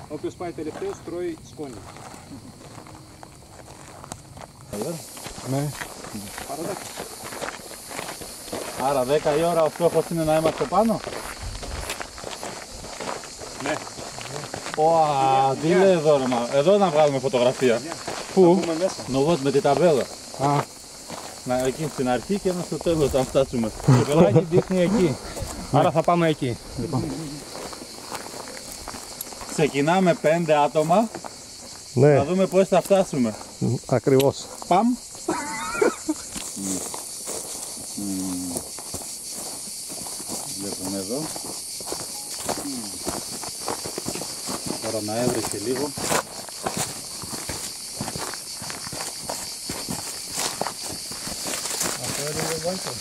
Όποιος πάει τελευταίος τρώει σκόνη. Ναι. Παρά 10. Άρα 10 η ώρα ο στόχος είναι να είμαστε πάνω. Ναι. Ωα, τι λέει εδώ ρε μα. Εδώ να βγάλουμε φωτογραφία. Πού? Νοβότ με την ταμπέλα. Α, Να, εκεί στην αρχή και ένα στο τέλος θα φτάσουμε. Το πελάκι δείχνει εκεί. Άρα θα πάμε εκεί. Ξεκινάμε 5 άτομα. ναι, Να δούμε πώς θα φτάσουμε. ακριβώς. Παμ. Βλέπουμε εδώ. Τώρα να έβρεχε λίγο. Αυτό είναι ο Βάγκο.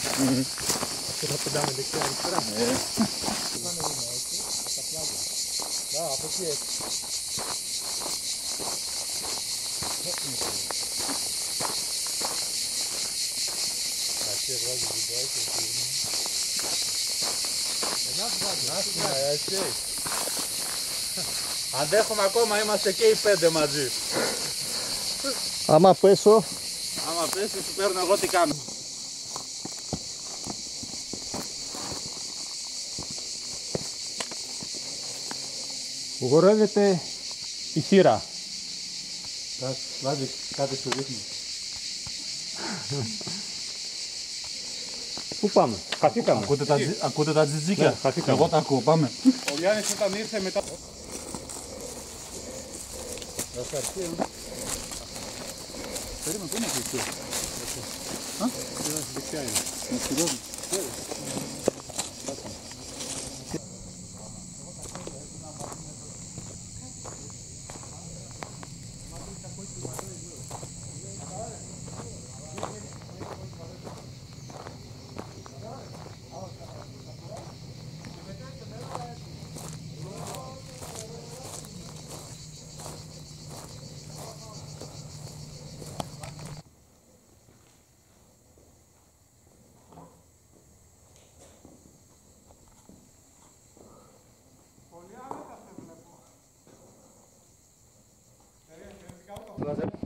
Και θα πετάμε δεξιά αριστερά. Από εκεί έτσι. Αντέχουμε ακόμα, είμαστε και οι 5 μαζί. Άμα πέσω, Άμα πέσει σου παίρνω εγώ τι κάνω. Γορεύεται η θύρα. Βάζει κάτι σου δείχνει. Πού πάμε? Χαθήκαμε. Ακούτε τα τζιτζίκια? Ναι, χαθήκαμε. Εγώ τα ακούω, πάμε. Ο Γιάννης όταν ήρθε μετά... Περίμενε, πού είναι αυτή η θύρα? Δεξιά είναι.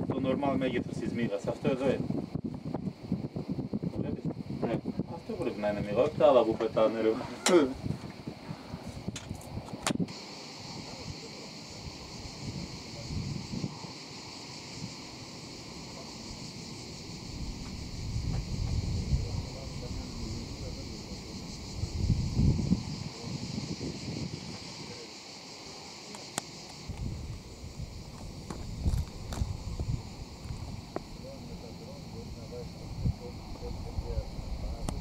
Το normal μέγεθος της μύγας, αυτό εδώ είναι. Το βλέπεις? Ναι. Αυτό πρέπει να είναι μύγα, όχι τα άλλα που πετάνε ρε.